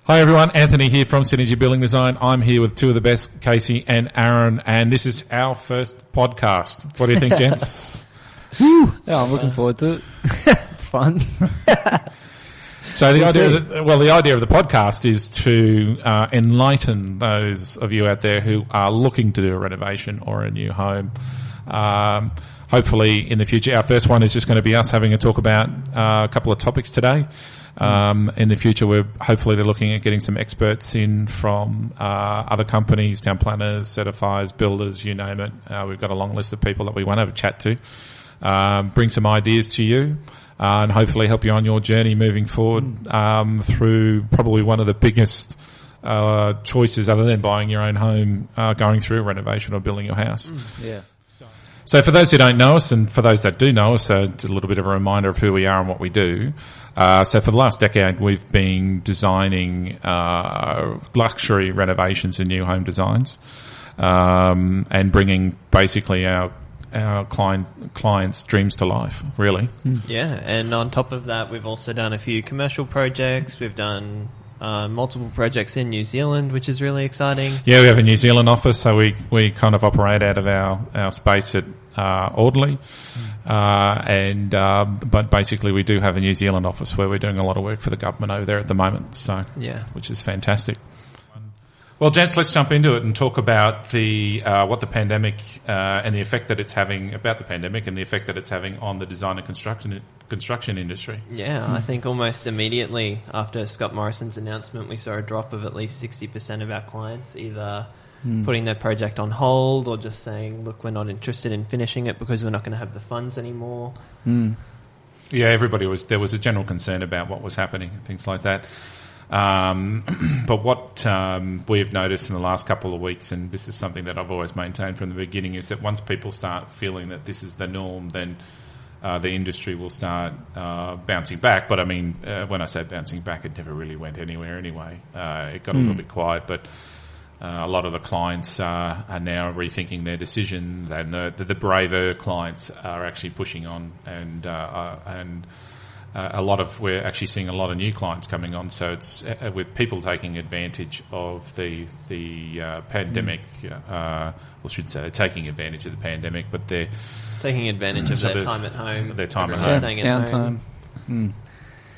Hi everyone, Anthony here from Synergy Building Design. I'm here with two of the best, Casey and Aaron, and this is our first podcast. What do you think, gents? Yeah, I'm looking forward to it. It's fun. So the idea of the podcast is to enlighten those of you out there who are looking to do a renovation or a new home. Hopefully in the future, our first one is just going to be us having a talk about a couple of topics today. In the future, we're hopefully looking at getting some experts in from other companies, town planners, certifiers, builders, you name it. We've got a long list of people that we want to have a chat to. Bring some ideas to you and hopefully help you on your journey moving forward through probably one of the biggest choices other than buying your own home, going through a renovation or building your house. Yeah. So for those who don't know us and for those that do know us, a little bit of a reminder of who we are and what we do. So for the last decade, we've been designing luxury renovations and new home designs and bringing basically our clients' dreams to life, really. Yeah, and on top of that, we've also done a few commercial projects. We've done multiple projects in New Zealand, which is really exciting. Yeah, we have a New Zealand office, so we kind of operate out of our space at Audley. But basically we do have a New Zealand office where we're doing a lot of work for the government over there at the moment, so yeah, which is fantastic. Well, gents, let's jump into it and talk about what the pandemic and the effect that it's having on the design and construction industry. Yeah, I think almost immediately after Scott Morrison's announcement, we saw a drop of at least 60% of our clients either putting their project on hold or just saying, look, we're not interested in finishing it because we're not going to have the funds anymore. Yeah, there was a general concern about what was happening and things like that. But what we've noticed in the last couple of weeks, and this is something that I've always maintained from the beginning, is that once people start feeling that this is the norm, then the industry will start bouncing back. But I mean, when I say bouncing back, it never really went anywhere anyway. It got a little bit quiet, but a lot of the clients are now rethinking their decisions, and the braver clients are actually pushing on, and we're actually seeing a lot of new clients coming on. So it's with people taking advantage of the pandemic. I should say they're taking advantage of the pandemic, but they're taking advantage of their time at home. Their time at home. Staying at home.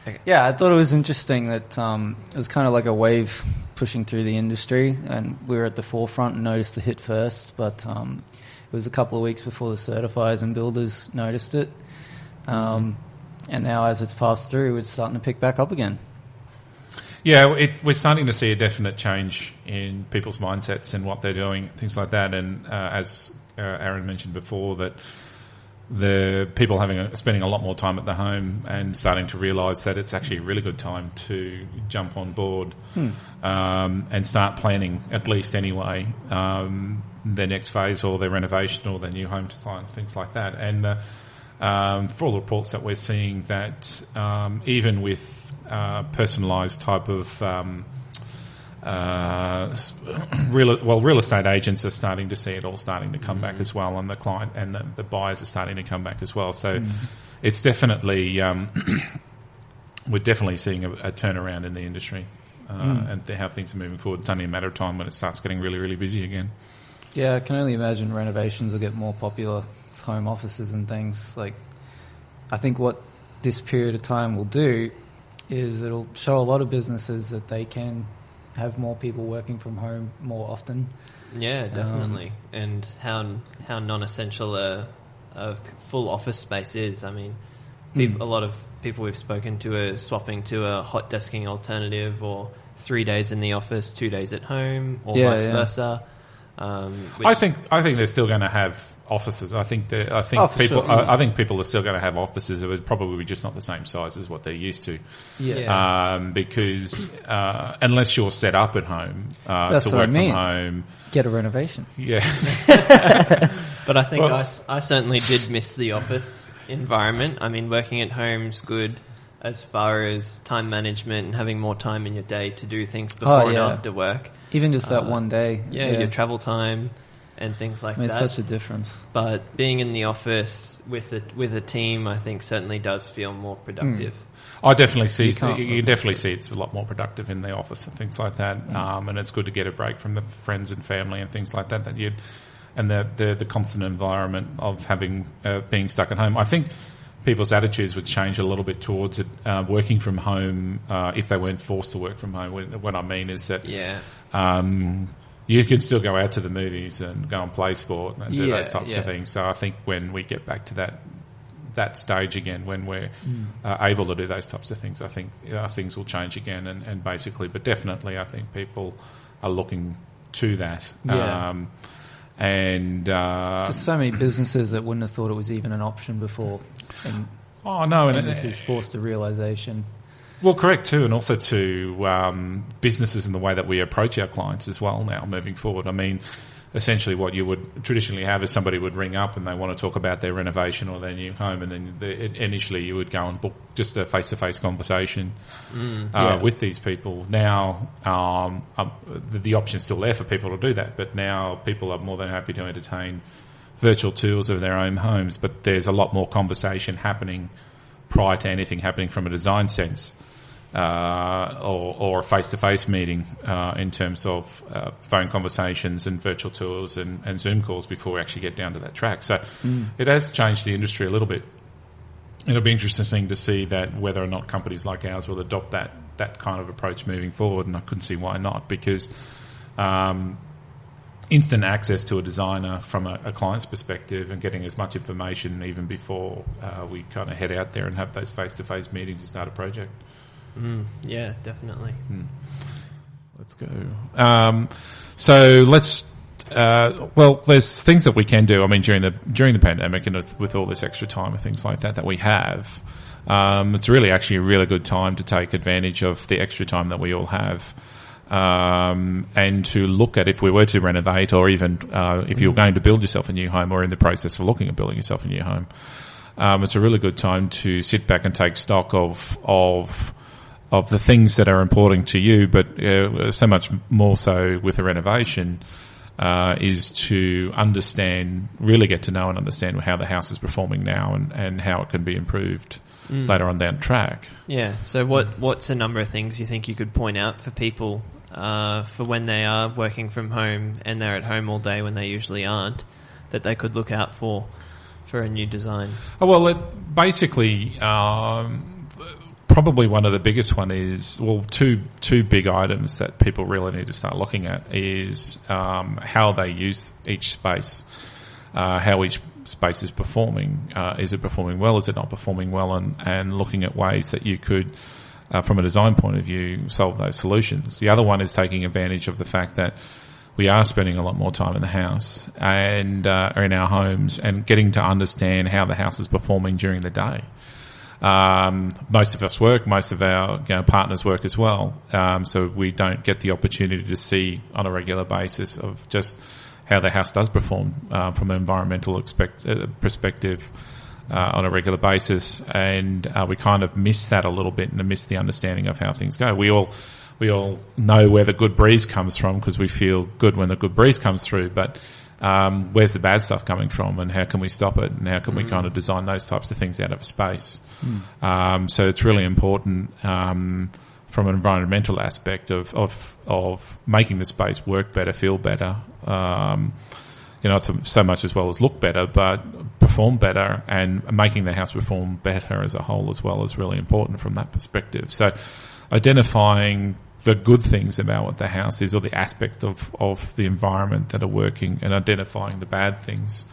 Okay. Yeah, I thought it was interesting that it was kind of like a wave pushing through the industry, and we were at the forefront and noticed the hit first, but it was a couple of weeks before the certifiers and builders noticed it. And now as it's passed through, it's starting to pick back up again. Yeah, we're starting to see a definite change in people's mindsets and what they're doing, things like that. And as Aaron mentioned before, that the people spending a lot more time at the home and starting to realise that it's actually a really good time to jump on board and start planning, at least anyway, their next phase or their renovation or their new home design, things like that. And for all the reports that we're seeing, that even with personalised type of real estate agents are starting to see it all starting to come back as well, and the client and the buyers are starting to come back as well. So it's definitely we're definitely seeing a turnaround in the industry and how things are moving forward. It's only a matter of time when it starts getting really, really busy again. Yeah, I can only imagine renovations will get more popular. Home offices and things. Like, I think what this period of time will do is it'll show a lot of businesses that they can have more people working from home more often. Yeah, definitely. And how non-essential a full office space is. I mean, a lot of people we've spoken to are swapping to a hot desking alternative, or 3 days in the office, 2 days at home, or vice versa. I think they're still going to have offices. I think people are still going to have offices. It was probably just not the same size as what they're used to. Yeah. Because unless you're set up at home to work from home, get a renovation. Yeah. But I think I certainly did miss the office environment. I mean, working at home's good as far as time management and having more time in your day to do things before and after work. Even just that one day. Yeah, your travel time. and things like Made that. such a difference. But being in the office with a team, I think certainly does feel more productive. I definitely see. You You definitely see it's a lot more productive in the office and things like that. And it's good to get a break from the friends and family and things like that. And the constant environment of having being stuck at home. I think people's attitudes would change a little bit towards it, working from home if they weren't forced to work from home. What I mean is that you can still go out to the movies and go and play sport and do those types of things. So I think when we get back to that stage again, when we're able to do those types of things, I think things will change again. And basically, but definitely, I think people are looking to that. Just so many businesses that wouldn't have thought it was even an option before. And this is forced to realisation. Well, correct too, and also to businesses and the way that we approach our clients as well now moving forward. I mean, essentially what you would traditionally have is somebody would ring up and they want to talk about their renovation or their new home, and then initially you would go and book just a face-to-face conversation with these people. Now the option's still there for people to do that, but now people are more than happy to entertain virtual tours of their own homes, but there's a lot more conversation happening prior to anything happening from a design sense. Or a face-to-face meeting in terms of phone conversations and virtual tours and Zoom calls before we actually get down to that track. So it has changed the industry a little bit. It'll be interesting to see that whether or not companies like ours will adopt that kind of approach moving forward, and I couldn't see why not, because instant access to a designer from a client's perspective and getting as much information even before we kind of head out there and have those face-to-face meetings to start a project. Yeah, definitely. Let's go. So let's. There's things that we can do. I mean, during the pandemic and with all this extra time and things like that we have, it's really actually a really good time to take advantage of the extra time that we all have, and to look at if we were to renovate, or even if you're going to build yourself a new home, or in the process of looking at building yourself a new home. It's a really good time to sit back and take stock of the things that are important to you, but so much more so with a renovation, is to really get to know and understand how the house is performing now and how it can be improved later on down the track. Yeah, so what's a number of things you think you could point out for people for when they are working from home and they're at home all day when they usually aren't, that they could look out for a new design? Oh, well, basically... probably one of the biggest one is, two big items that people really need to start looking at is how they use each space, how each space is performing. Is it performing well? Is it not performing well? And looking at ways that you could, from a design point of view, solve those solutions. The other one is taking advantage of the fact that we are spending a lot more time in the house and in our homes, and getting to understand how the house is performing during the day. Most of us work, most of our partners work as well, so we don't get the opportunity to see on a regular basis of just how the house does perform from an environmental perspective on a regular basis, and we kind of miss that a little bit and miss the understanding of how things go. We all know where the good breeze comes from because we feel good when the good breeze comes through, but where's the bad stuff coming from, and how can we stop it, and how can we kind of design those types of things out of space? So it's really important from an environmental aspect of making the space work better, feel better, not so much as well as look better, but perform better, and making the house perform better as a whole as well is really important from that perspective. So identifying the good things about what the house is, or the aspect of the environment that are working, and identifying the bad things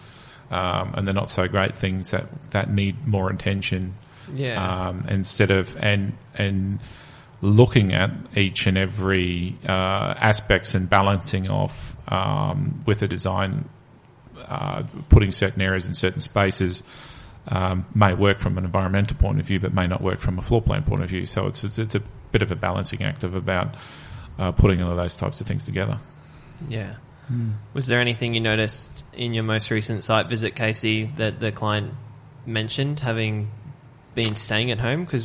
and the not so great things that need more attention. Instead of and looking at each and every aspects and balancing off with a design, putting certain areas in certain spaces may work from an environmental point of view, but may not work from a floor plan point of view. So it's a bit of a balancing act about putting all of those types of things together. Yeah. Was there anything you noticed in your most recent site visit, Casey, that the client mentioned having been staying at home? Because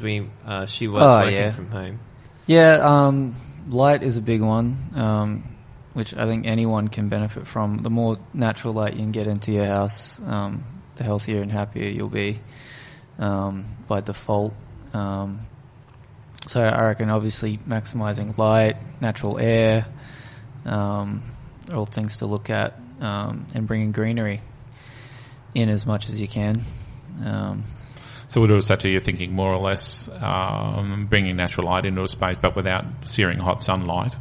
she was working from home. Yeah, light is a big one. which I think anyone can benefit from. The more natural light you can get into your house, the healthier and happier you'll be by default. So I reckon obviously maximising light, natural air, are all things to look at, and bringing greenery in as much as you can. So would also you're thinking more or less bringing natural light into a space, but without searing hot sunlight.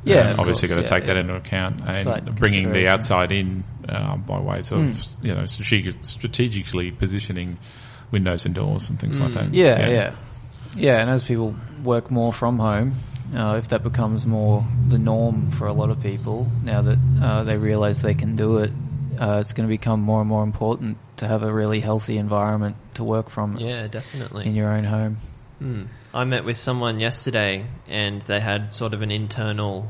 Yeah, obviously got to take that yeah. into account, and Slight bringing the consideration. outside in by ways of strategically positioning windows and doors and things like that. Yeah. And as people work more from home, if that becomes more the norm for a lot of people, now that they realise they can do it, it's going to become more and more important to have a really healthy environment to work from. Yeah, definitely. In your own home. I met with someone yesterday, and they had sort of an internal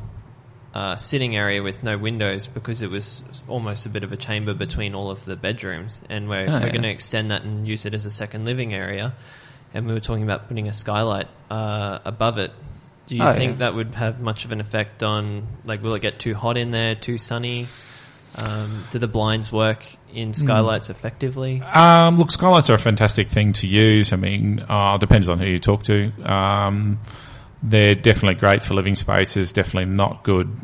sitting area with no windows because it was almost a bit of a chamber between all of the bedrooms, and we're going to extend that and use it as a second living area. And we were talking about putting a skylight above it. Do you think that would have much of an effect on, like, will it get too hot in there, too sunny? Do the blinds work in skylights effectively? Look, skylights are a fantastic thing to use. I mean, depends on who you talk to. They're definitely great for living spaces, definitely not good.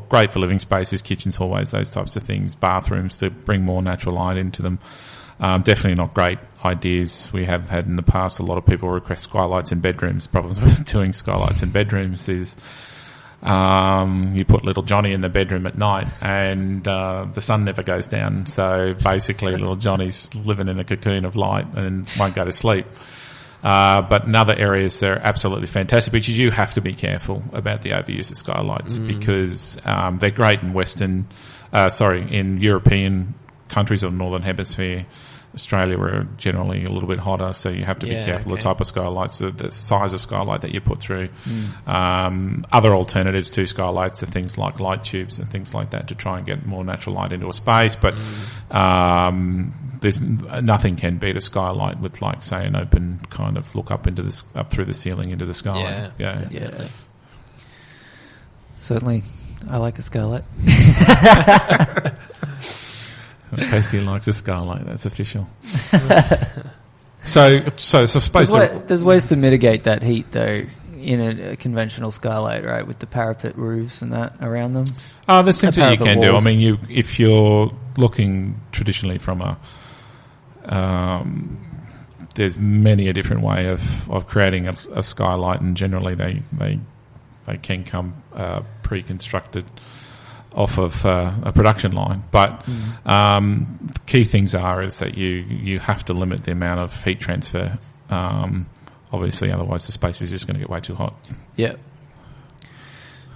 Great for living spaces, kitchens, hallways, those types of things, bathrooms to bring more natural light into them. Definitely not great ideas. We have had in the past a lot of people request skylights in bedrooms. Problems with doing skylights in bedrooms is you put little Johnny in the bedroom at night and the sun never goes down. So basically little Johnny's living in a cocoon of light and won't go to sleep. But in other areas they're absolutely fantastic, but you do have to be careful about the overuse of skylights because they're great in in European countries or Northern Hemisphere. Australia, we're generally a little bit hotter, so you have to be careful the type of skylights, the size of skylight that you put through. Other alternatives to skylights are things like light tubes and things like that to try and get more natural light into a space. But there's nothing can beat a skylight with, like, say, an open kind of look up up through the ceiling into the sky. Yeah. Certainly, I like a skylight. Casey likes a skylight. That's official. So suppose there's ways to mitigate that heat, though, in a conventional skylight, right? With the parapet roofs and that around them. There's things that you can do. I walls. mean, if you're looking traditionally from there's many a different way of creating a skylight, and generally they can come pre-constructed off of a production line, but the key things is that you have to limit the amount of heat transfer. Obviously, otherwise the space is just going to get way too hot. Yeah.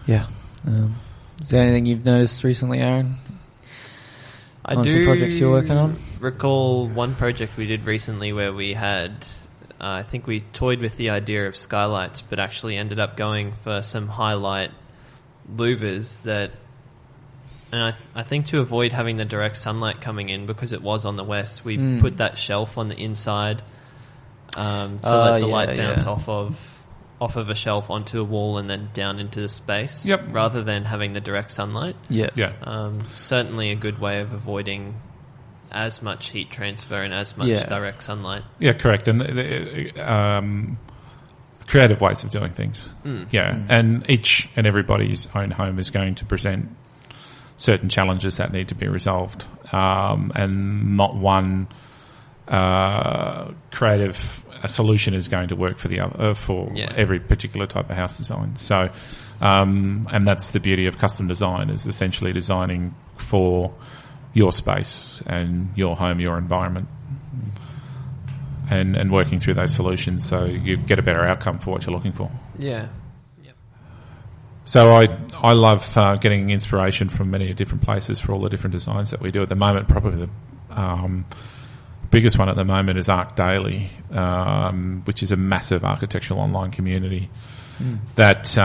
Is there anything you've noticed recently, Aaron? I do some projects you're working on? Recall one project we did recently where we had, I think we toyed with the idea of skylights, but actually ended up going for some highlight louvers that. And I think to avoid having the direct sunlight coming in, because it was on the west, we put that shelf on the inside to let the light bounce off of a shelf onto a wall and then down into the space. Yep. Rather than having the direct sunlight. Yeah. Certainly a good way of avoiding as much heat transfer and as much direct sunlight. Yeah, correct. And creative ways of doing things. And each and everybody's own home is going to present certain challenges that need to be resolved, and not one creative solution is going to work for the other for every particular type of house design. So, and that's the beauty of custom design, is essentially designing for your space and your home, your environment, and working through those solutions so you get a better outcome for what you're looking for. Yeah. So I love getting inspiration from many different places for all the different designs that we do at the moment. Probably the biggest one at the moment is Arc Daily, which is a massive architectural online community that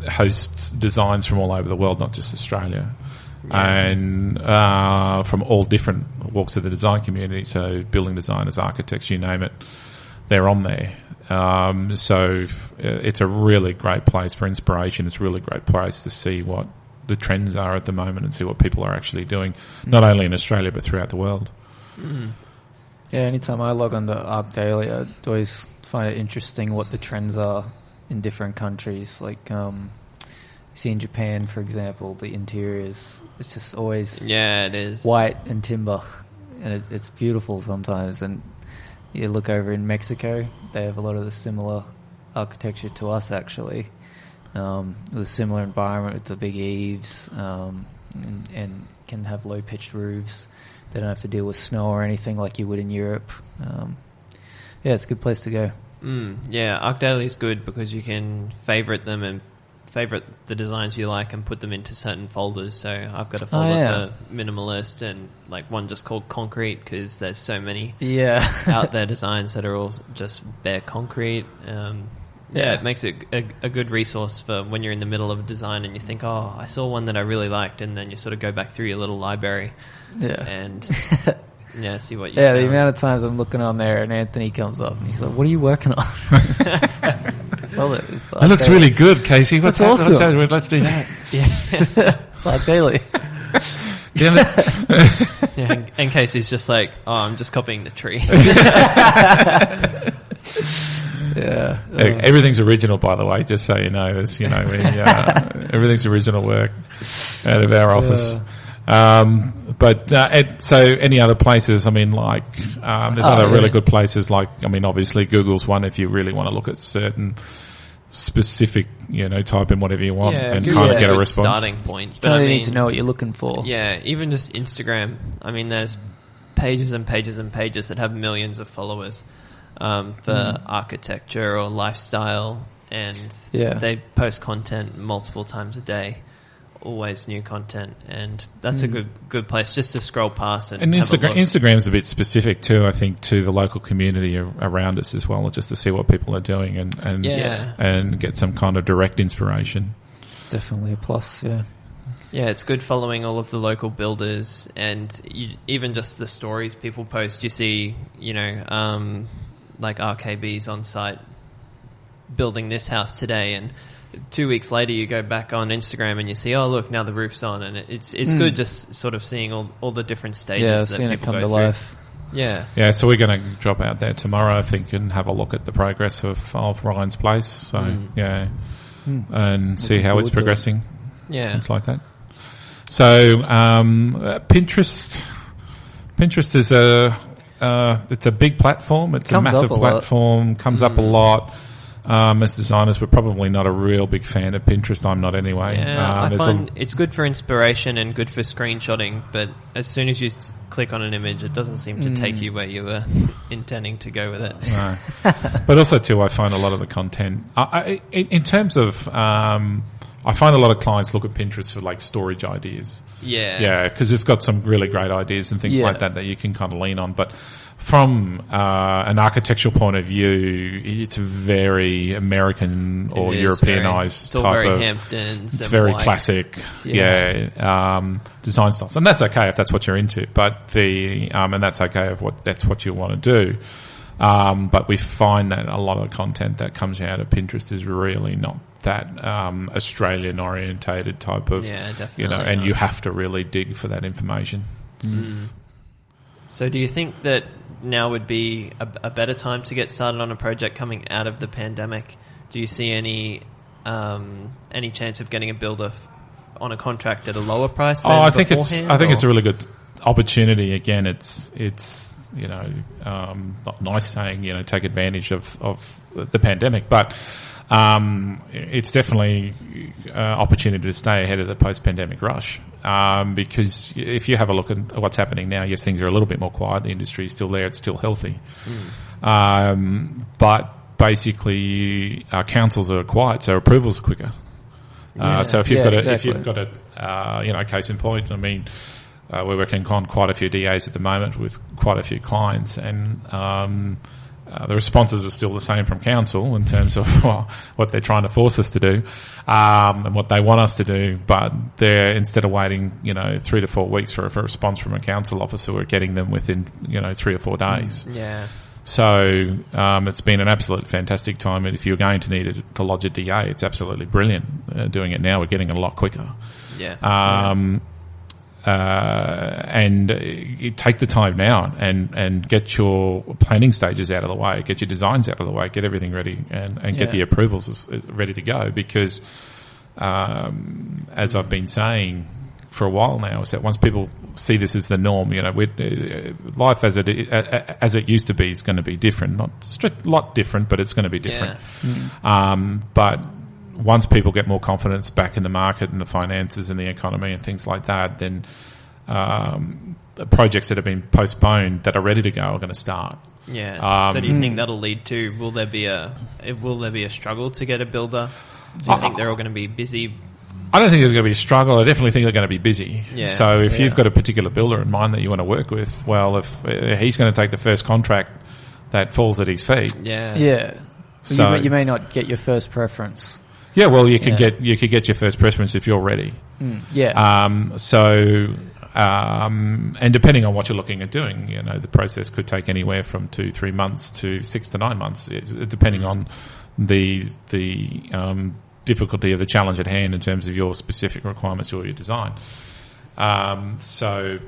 hosts designs from all over the world, not just Australia, and from all different walks of the design community. So building designers, architects, you name it, they're on there. So it's a really great place for inspiration. It's a really great place to see what the trends are at the moment and see what people are actually doing, not only in Australia but throughout the world. Yeah, anytime I log on to ArcDaily, I always find it interesting what the trends are in different countries. Like, you see in Japan, for example, the interiors, it's just always it is white and timber, and it's beautiful sometimes. And you look over in Mexico, they have a lot of the similar architecture to us, actually. With a similar environment with the big eaves, and can have low-pitched roofs. They don't have to deal with snow or anything like you would in Europe. It's a good place to go. Yeah, ArcDaily is good because you can favorite them and favorite the designs you like and put them into certain folders. So I've got a folder for minimalist and like one just called concrete because there's so many out there designs that are all just bare concrete. It makes it a good resource for when you're in the middle of a design and you think, oh, I saw one that I really liked, and then you sort of go back through your little library and see what you the amount of times I'm looking on there and Anthony comes up and he's like, what are you working on? It looks really good, Casey. What's awesome. Let's do that. It's ArcDaily. And Casey's just like, oh, I'm just copying the tree. Everything's original, by the way, just so you know. There's, everything's original work out of our office. So any other places, I mean, like, there's other really good places, like, I mean, obviously Google's one if you really want to look at certain specific, type in whatever you want and kind of get a response. Starting point. But you need to know what you're looking for. Yeah, even just Instagram. I mean, there's pages and pages and pages that have millions of followers. For architecture or lifestyle, and they post content multiple times a day, always new content, and that's a good place just to scroll past and have a look. Instagram's a bit specific too, I think, to the local community around us as well, just to see what people are doing and get some kind of direct inspiration. It's definitely a plus. Yeah, it's good following all of the local builders and even just the stories people post. You see, like RKB's on site building this house today, and 2 weeks later you go back on Instagram and you see, oh look, now the roof's on, and it's good just sort of seeing all the different stages that seeing people it come go to through. life. So we're going to drop out there tomorrow, I think, and have a look at the progress of Ryan's place. So and see how it's progressing. Things like that. So Pinterest is it's a big platform. It's a massive platform. Comes up a lot. As designers, we're probably not a real big fan of Pinterest. I'm not anyway. I find it's good for inspiration and good for screenshotting, but as soon as you click on an image, it doesn't seem to take you where you were intending to go with it. No. But also, too, I find a lot of the content... in terms of... I find a lot of clients look at Pinterest for like storage ideas. Yeah, because it's got some really great ideas and things like that you can kind of lean on. But from an architectural point of view, it's very American or Europeanized type very of. Hamptons. It's very classic, design styles, and that's okay if that's what you're into. But and that's okay if that's what you want to do. But we find that a lot of the content that comes out of Pinterest is really not that Australian orientated type of, and you have to really dig for that information. So do you think that now would be a better time to get started on a project coming out of the pandemic? Do you see any chance of getting a builder on a contract at a lower price than I think beforehand? I think it's a really good opportunity. Again, it's not nice saying, take advantage of the pandemic, but it's definitely opportunity to stay ahead of the post-pandemic rush. Because if you have a look at what's happening now, yes, things are a little bit more quiet. The industry is still there. It's still healthy. But basically, councils are quiet, so approvals are quicker. So if you've got a case in point, I mean, we're working on quite a few DAs at the moment with quite a few clients, and the responses are still the same from council in terms of what they're trying to force us to do, and what they want us to do. But they're, instead of waiting, 3 to 4 weeks for a response from a council officer, we're getting them within, 3 or 4 days. So it's been an absolute fantastic time. And if you're going to need it to lodge a DA, it's absolutely brilliant. Doing it now, we're getting it a lot quicker. Yeah. And you take the time now and get your planning stages out of the way, get your designs out of the way, get everything ready, and get the approvals ready to go. Because, as I've been saying for a while now, is that once people see this as the norm, life as it used to be is going to be different. Not a lot different, but it's going to be different. Yeah. But once people get more confidence back in the market and the finances and the economy and things like that, then the projects that have been postponed that are ready to go are going to start. Yeah. So do you think that'll lead to will there be a struggle to get a builder? Do you think they're all going to be busy? I don't think there's going to be a struggle. I definitely think they're going to be busy. Yeah. So if you've got a particular builder in mind that you want to work with, well, if he's going to take the first contract that falls at his feet, so you may not get your first preference. Yeah, well, you could get your first preference if you're ready. And depending on what you're looking at doing, the process could take anywhere from 2-3 months to 6 to 9 months, depending on the difficulty of the challenge at hand in terms of your specific requirements or your design. So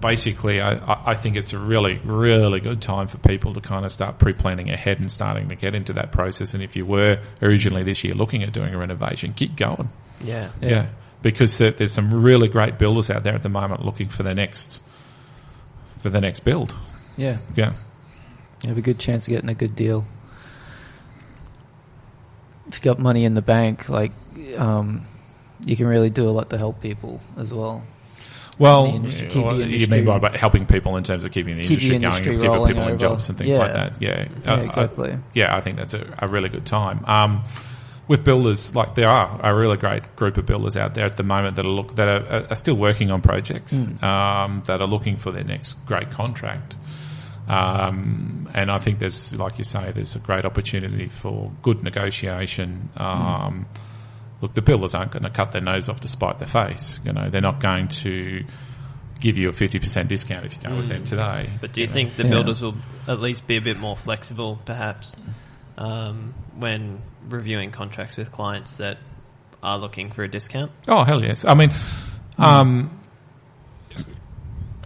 basically, I think it's a really, really good time for people to kind of start pre-planning ahead and starting to get into that process. And if you were originally this year looking at doing a renovation, keep going. Yeah. Because there's some really great builders out there at the moment looking for the next build. Yeah. Yeah. You have a good chance of getting a good deal. If you've got money in the bank, you can really do a lot to help people as well. Well, you mean by helping people in terms of keeping the industry going and keeping people in jobs and things like that. Yeah, exactly. I think that's a really good time. With builders, there are a really great group of builders out there at the moment that are still working on projects, that are looking for their next great contract. And I think there's, like you say, there's a great opportunity for good negotiation. Look, the builders aren't going to cut their nose off to spite their face. They're not going to give you a 50% discount if you go with them today. But do you think the builders will at least be a bit more flexible, perhaps, when reviewing contracts with clients that are looking for a discount? Oh, hell yes. I mean,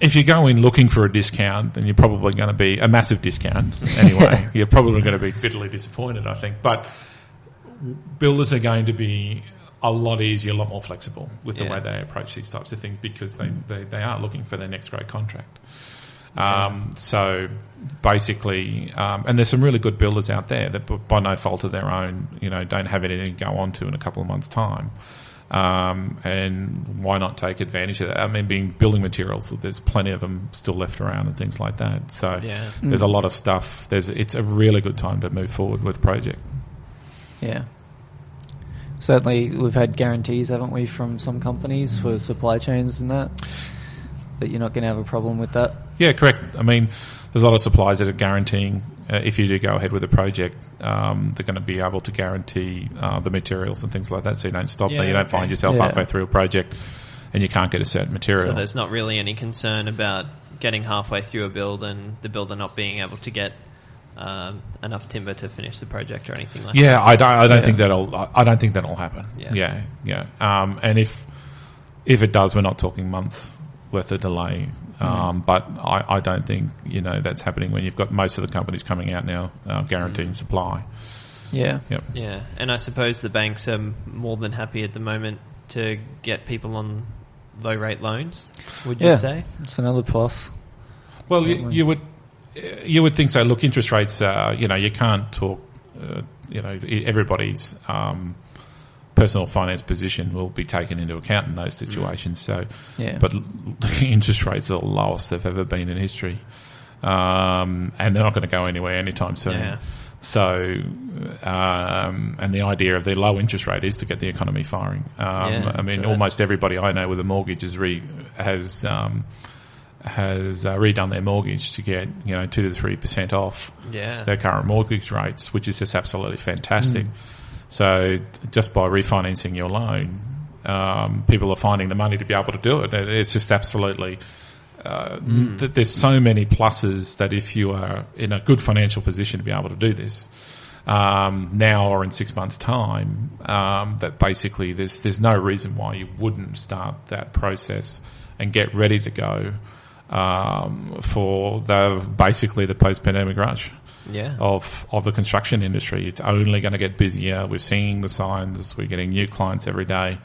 if you go in looking for a discount, then you're probably going to be a massive discount anyway. You're probably going to be bitterly disappointed, I think. But builders are going to be a lot easier, a lot more flexible with the way they approach these types of things because they are looking for their next great contract. So basically, and there's some really good builders out there that by no fault of their own, don't have anything to go on to in a couple of months' time. And why not take advantage of that? I mean, building materials, there's plenty of them still left around and things like that. So there's a lot of stuff. It's a really good time to move forward with a project. Yeah. Certainly, we've had guarantees, haven't we, from some companies for supply chains and that you're not going to have a problem with that? Yeah, correct. I mean, there's a lot of suppliers that are guaranteeing if you do go ahead with a project, they're going to be able to guarantee the materials and things like that, so you don't stop there. You don't find yourself halfway through a project and you can't get a certain material. So there's not really any concern about getting halfway through a build and the builder not being able to get enough timber to finish the project or anything like that. Yeah, I don't think that'll happen. Yeah. And if it does, we're not talking months worth of delay. But I don't think that's happening when you've got most of the companies coming out now guaranteeing supply. Yeah. Yep. Yeah, and I suppose the banks are more than happy at the moment to get people on low rate loans. Would you say? It's another plus. Well, you would think so. Look, interest rates. You can't talk. Everybody's personal finance position will be taken into account in those situations. But interest rates are the lowest they've ever been in history, and they're not going to go anywhere anytime soon. Yeah. So, and the idea of the low interest rate is to get the economy firing. Almost everybody I know with a mortgage has redone their mortgage to get 2 to 3% off their current mortgage rates, which is just absolutely fantastic. So just by refinancing your loan, people are finding the money to be able to do it. It's just absolutely there's so many pluses that if you are in a good financial position to be able to do this, now or in 6 months' time, that basically there's no reason why you wouldn't start that process and get ready to go for basically the post-pandemic rush of the construction industry. It's only going to get busier. We're seeing the signs. We're getting new clients every day.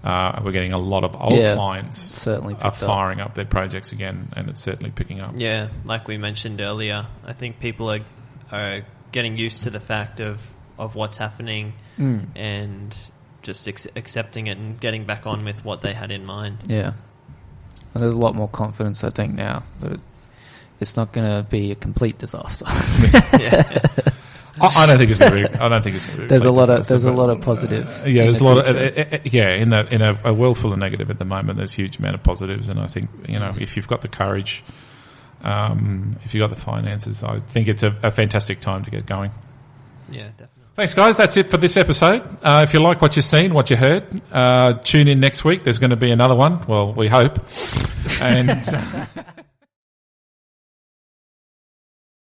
We're getting a lot of old clients certainly are firing up their projects again, and it's certainly picking up. Yeah, like we mentioned earlier, I think people are getting used to the fact of what's happening and just accepting it and getting back on with what they had in mind. Yeah. And there's a lot more confidence, I think, now that it's not going to be a complete disaster. I don't think it's going to be. I don't think it's going to be. There's a lot of positive. There's a lot of in a world full of negative at the moment. There's a huge amount of positives, and I think if you've got the courage, if you've got the finances, I think it's a fantastic time to get going. Yeah, definitely. Thanks, guys. That's it for this episode. If you like what you've seen, what you heard, tune in next week. There's going to be another one. Well, we hope. And